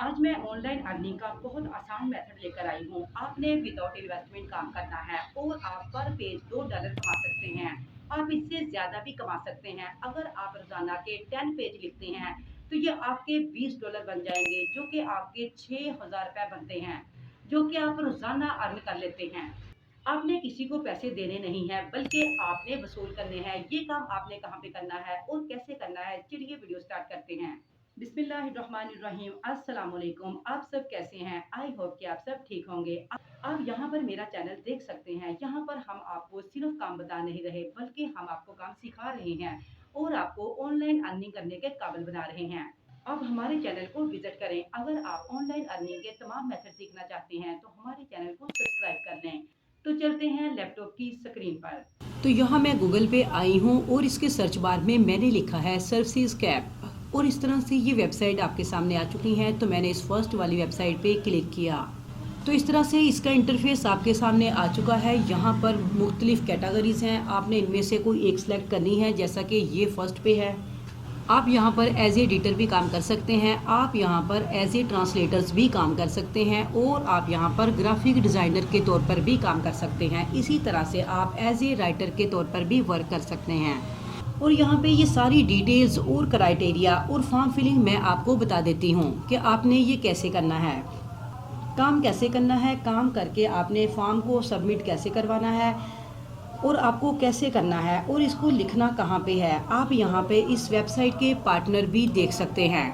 आज मैं online earning का बहुत आसान मेथड लेकर आई हूँ। आपने विदाउट इन्वेस्टमेंट काम करना है और आप पर पेज $2 कमा सकते हैं। आप इससे ज़्यादा भी कमा सकते हैं। अगर आप रोज़ाना के 10 पेज लिखते हैं तो ये आपके $20 बन जाएंगे, जो कि आपके 6,000 रुपये बनते हैं, जो कि आप रोज़ाना अर्न कर लेते हैं। आपने किसी को पैसे देने नहीं है, बल्कि आपने वसूल करने हैं। ये काम आपने कहाँ पे करना है और कैसे करना है, चलिए वीडियो स्टार्ट करते हैं। बिस्मिल्लाहिर्रहमानिर्रहीम। अस्सलाम वालेकुम। आप सब कैसे हैं? आई होप कि आप सब ठीक होंगे। आप यहाँ पर मेरा चैनल देख सकते हैं। यहाँ पर हम आपको सिर्फ काम बता नहीं रहे, बल्कि हम आपको काम सिखा रहे हैं और आपको ऑनलाइन अर्निंग करने के काबिल बना रहे हैं। आप हमारे चैनल को विजिट करें। अगर आप ऑनलाइन अर्निंग के तमाम मेथड सीखना चाहते हैं तो हमारे चैनल को सब्सक्राइब कर लें। तो चलते हैं लैपटॉप की स्क्रीन पर। तो यहाँ मैं गूगल पे आई हूँ और इसके सर्च बार में मैंने लिखा है सर्विसेज कैप, और इस तरह से ये वेबसाइट आपके सामने आ चुकी है। तो मैंने इस फर्स्ट वाली वेबसाइट पे क्लिक किया तो इस तरह से इसका इंटरफेस आपके सामने आ चुका है। यहाँ पर मुख्तलिफ कैटेगरीज हैं, आपने इनमें से कोई एक सिलेक्ट करनी है। जैसा कि ये फर्स्ट पे है। आप यहाँ पर एज एडिटर भी काम कर सकते हैं, आप यहाँ पर एज ए ट्रांसलेटर्स भी काम कर सकते हैं, और आप यहाँ पर ग्राफिक डिज़ाइनर के तौर पर भी काम कर सकते हैं। इसी तरह से आप एज ए राइटर के तौर पर भी वर्क कर सकते हैं। और यहाँ पे ये सारी डिटेल्स और क्राइटेरिया और फॉर्म फिलिंग मैं आपको बता देती हूँ कि आपने ये कैसे करना है, काम कैसे करना है, काम करके आपने फॉर्म को सबमिट कैसे करवाना है और आपको कैसे करना है, और इसको लिखना कहाँ पे है। आप यहाँ पे इस वेबसाइट के पार्टनर भी देख सकते हैं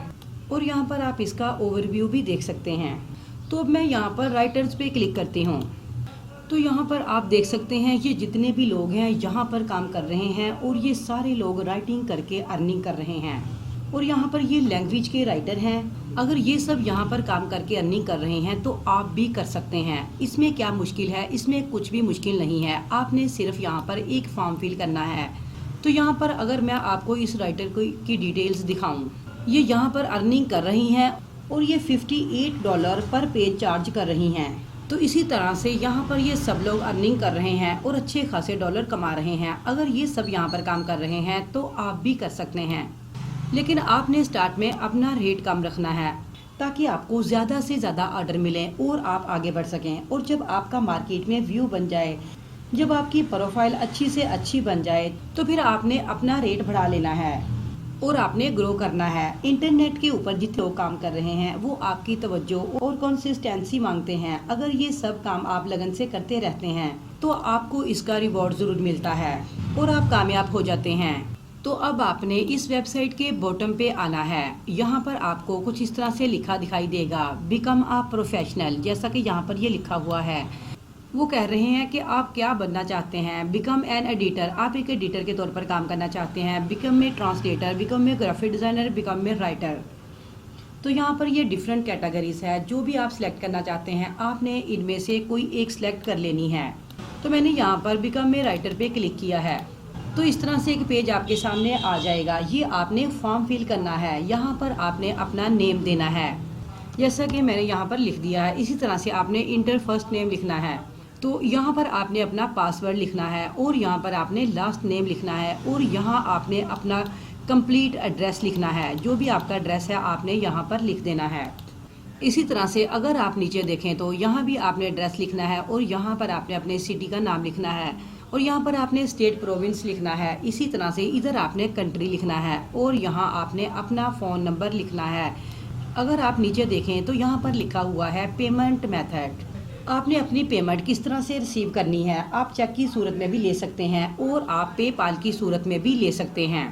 और यहाँ पर आप इसका ओवरव्यू भी देख सकते हैं। तो अब मैं यहाँ पर राइटर्स पे क्लिक करती हूँ। तो यहाँ पर आप देख सकते हैं ये जितने भी लोग हैं यहाँ पर काम कर रहे हैं, और ये सारे लोग राइटिंग करके अर्निंग कर रहे हैं। और यहाँ पर ये लैंग्वेज के राइटर हैं। अगर ये सब यहाँ पर काम करके अर्निंग कर रहे हैं तो आप भी कर सकते हैं। इसमें क्या मुश्किल है? इसमें कुछ भी मुश्किल नहीं है। आपने सिर्फ यहाँ पर एक फॉर्म फिल करना है। तो यहाँ पर अगर मैं आपको इस राइटर की डिटेल्स दिखाऊं, ये यहाँ पर अर्निंग कर रही हैं और ये $58 पर पेज चार्ज कर रही हैं। तो इसी तरह से यहाँ पर ये सब लोग अर्निंग कर रहे हैं और अच्छे खासे डॉलर कमा रहे हैं। अगर ये सब यहाँ पर काम कर रहे हैं तो आप भी कर सकते हैं, लेकिन आपने स्टार्ट में अपना रेट कम रखना है ताकि आपको ज़्यादा से ज़्यादा ऑर्डर मिलें और आप आगे बढ़ सकें। और जब आपका मार्केट में व्यू बन जाए, जब आपकी प्रोफाइल अच्छी से अच्छी बन जाए, तो फिर आपने अपना रेट बढ़ा लेना है और आपने ग्रो करना है। इंटरनेट के ऊपर जितने लोग काम कर रहे हैं वो आपकी तवज्जो और कंसिस्टेंसी मांगते हैं। अगर ये सब काम आप लगन से करते रहते हैं तो आपको इसका रिवॉर्ड ज़रूर मिलता है और आप कामयाब हो जाते हैं। तो अब आपने इस वेबसाइट के बॉटम पे आना है। यहाँ पर आपको कुछ इस तरह से लिखा दिखाई देगा, बिकम अ प्रोफेशनल। जैसा कि यहाँ पर ये लिखा हुआ है, वो कह रहे हैं कि आप क्या बनना चाहते हैं। बिकम एन एडिटर, आप एक एडिटर के तौर पर काम करना चाहते हैं। बिकम में ट्रांसलेटर, बिकम में ग्राफिक डिज़ाइनर, बिकम में राइटर। तो यहाँ पर ये डिफरेंट कैटेगरीज है। जो भी आप सिलेक्ट करना चाहते हैं आपने इनमें से कोई एक सिलेक्ट कर लेनी है। तो मैंने यहाँ पर बिकम में राइटर पे क्लिक किया है। तो इस तरह से एक पेज आपके सामने आ जाएगा। ये आपने फॉर्म फिल करना है। यहाँ पर आपने अपना नेम देना है, जैसा कि मैंने यहाँ पर लिख दिया है। इसी तरह से आपने इंटर फर्स्ट नेम लिखना है। तो यहाँ पर आपने अपना पासवर्ड लिखना है और यहाँ पर आपने लास्ट नेम लिखना है और यहाँ आपने अपना कंप्लीट एड्रेस लिखना है। जो भी आपका एड्रेस है आपने यहाँ पर लिख देना है। इसी तरह से अगर आप नीचे देखें तो यहाँ भी आपने एड्रेस लिखना है और यहाँ पर आपने अपने सिटी का नाम लिखना है और यहाँ पर आपने स्टेट प्रोविंस लिखना है। इसी तरह से इधर आपने कंट्री लिखना है और यहाँ आपने अपना फ़ोन नंबर लिखना है। अगर आप नीचे देखें तो यहाँ पर लिखा हुआ है पेमेंट मेथड। आपने अपनी पेमेंट किस तरह से रिसीव करनी है। आप चेक की सूरत में भी ले सकते हैं और आप पेपाल की सूरत में भी ले सकते हैं।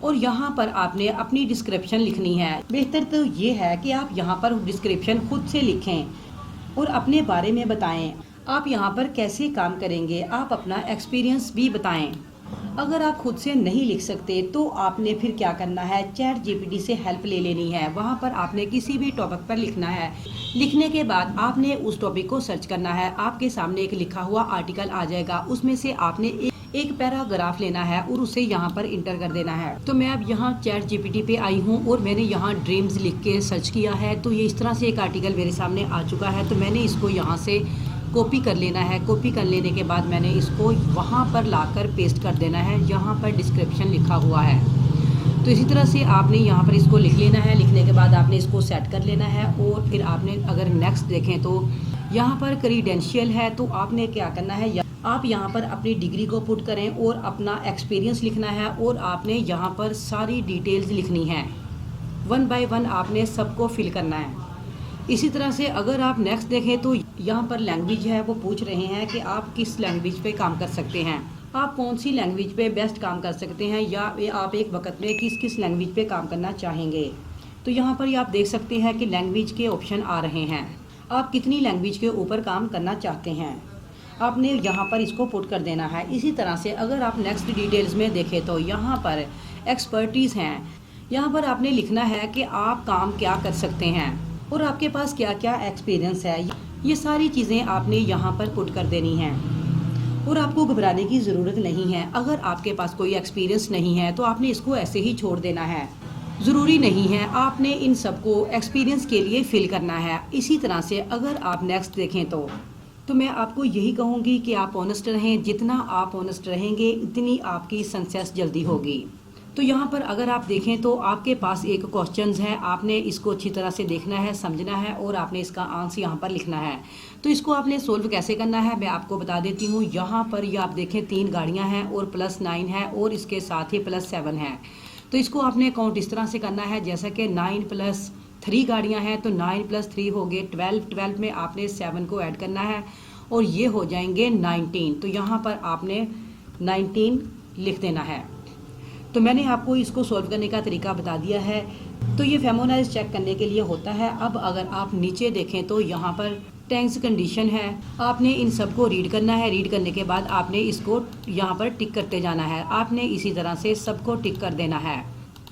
और यहाँ पर आपने अपनी डिस्क्रिप्शन लिखनी है। बेहतर तो ये है कि आप यहाँ पर डिस्क्रिप्शन खुद से लिखें और अपने बारे में बताएं। आप यहाँ पर कैसे काम करेंगे, आप अपना एक्सपीरियंस भी बताएं। अगर आप खुद से नहीं लिख सकते तो आपने फिर क्या करना है, चैट जीपीटी से हेल्प ले लेनी है। वहाँ पर आपने किसी भी टॉपिक पर लिखना है। लिखने के बाद आपने उस टॉपिक को सर्च करना है। आपके सामने एक लिखा हुआ आर्टिकल आ जाएगा, उसमें से आपने एक पैराग्राफ लेना है और उसे यहाँ पर इंटर कर देना है। तो मैं अब यहाँ चैट जीपीटी पे आई हूँ और मैंने यहाँ ड्रीम्स लिख के सर्च किया है। तो ये इस तरह से एक आर्टिकल मेरे सामने आ चुका है। तो मैंने इसको यहाँ से कॉपी कर लेना है। कॉपी कर लेने के बाद मैंने इसको वहाँ पर लाकर पेस्ट कर देना है। यहाँ पर डिस्क्रिप्शन लिखा हुआ है। तो इसी तरह से आपने यहाँ पर इसको लिख लेना है। लिखने के बाद आपने इसको सेट कर लेना है और फिर आपने अगर नेक्स्ट देखें तो यहाँ पर क्रीडेंशियल है, तो आपने क्या करना है, आप यहाँ पर अपनी डिग्री को पुट करें और अपना एक्सपीरियंस लिखना है और आपने यहाँ पर सारी डिटेल्स लिखनी है। वन बाय वन आपने सबको फिल करना है। इसी तरह से अगर आप नेक्स्ट देखें तो यहाँ पर लैंग्वेज है, वो पूछ रहे हैं कि आप किस लैंग्वेज पे काम कर सकते हैं, आप कौन सी लैंग्वेज पे बेस्ट काम कर सकते हैं, या आप एक वक्त में किस किस लैंग्वेज पे काम करना चाहेंगे। तो यहाँ पर आप देख सकते हैं कि लैंग्वेज के ऑप्शन आ रहे हैं। आप कितनी लैंग्वेज के ऊपर काम करना चाहते हैं, आपने यहाँ पर इसको पुट कर देना है। इसी तरह से अगर आप नेक्स्ट डिटेल्स में देखें तो यहाँ पर एक्सपर्टीज़ हैं, यहाँ पर आपने लिखना है कि आप काम क्या कर सकते हैं और आपके पास क्या क्या एक्सपीरियंस है। ये सारी चीज़ें आपने यहाँ पर पुट कर देनी हैं और आपको घबराने की ज़रूरत नहीं है। अगर आपके पास कोई एक्सपीरियंस नहीं है तो आपने इसको ऐसे ही छोड़ देना है, ज़रूरी नहीं है आपने इन सबको एक्सपीरियंस के लिए फिल करना है। इसी तरह से अगर आप नेक्स्ट देखें तो मैं आपको यही कहूँगी कि आप ऑनेस्ट रहें। जितना आप ऑनेस्ट रहेंगे उतनी आपकी सक्सेस जल्दी होगी। तो यहाँ पर अगर आप देखें तो आपके पास एक क्वेश्चंस है, आपने इसको अच्छी तरह से देखना है, समझना है और आपने इसका आंसर यहाँ पर लिखना है। तो इसको आपने सोल्व कैसे करना है मैं आपको बता देती हूँ। यहाँ पर ये आप देखें 3 गाड़ियाँ हैं और +9 है और इसके साथ ही +7 है। तो इसको आपने काउंट इस तरह से करना है जैसा कि 9 + 3 गाड़ियाँ हैं तो 9 + 3 हो गए 12 में आपने 7 को ऐड करना है और ये हो जाएंगे 19। तो यहाँ पर आपने 19 लिख देना है। तो मैंने आपको इसको सॉल्व करने का तरीका बता दिया है। तो ये फेमोनाइज चेक करने के लिए होता है। अब अगर आप नीचे देखें तो यहाँ पर टैंक्स कंडीशन है, आपने इन सबको रीड करना है। रीड करने के बाद आपने इसको यहाँ पर टिक करते जाना है। आपने इसी तरह से सबको टिक कर देना है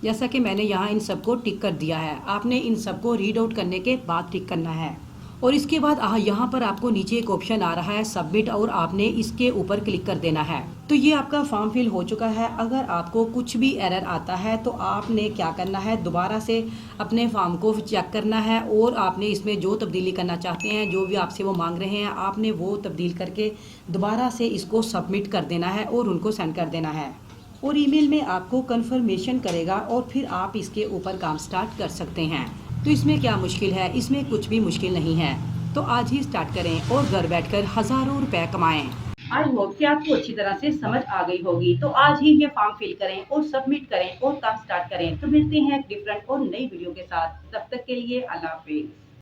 जैसा कि मैंने यहाँ इन सबको टिक कर दिया है। आपने इन सबको रीड आउट करने के बाद टिक करना है और इसके बाद यहाँ पर आपको नीचे एक ऑप्शन आ रहा है सबमिट और आपने इसके ऊपर क्लिक कर देना है। तो ये आपका फॉर्म फिल हो चुका है। अगर आपको कुछ भी एरर आता है तो आपने क्या करना है, दोबारा से अपने फॉर्म को चेक करना है और आपने इसमें जो तब्दीली करना चाहते हैं, जो भी आपसे वो मांग रहे हैं, आपने वो तब्दील करके दोबारा से इसको सबमिट कर देना है और उनको सेंड कर देना है और ईमेल में आपको कंफर्मेशन करेगा और फिर आप इसके ऊपर काम स्टार्ट कर सकते हैं। तो इसमें क्या मुश्किल है, इसमें कुछ भी मुश्किल नहीं है। तो आज ही स्टार्ट करें और घर बैठकर हज़ारों रुपए कमाएं। आई होप कि आपको अच्छी तरह से समझ आ गई होगी। तो आज ही ये फॉर्म फिल करें और सबमिट करें और काम स्टार्ट करें। तो मिलते हैं एक डिफरेंट और नई वीडियो के साथ। तब तक के लिए अल्लाह हाफिज़।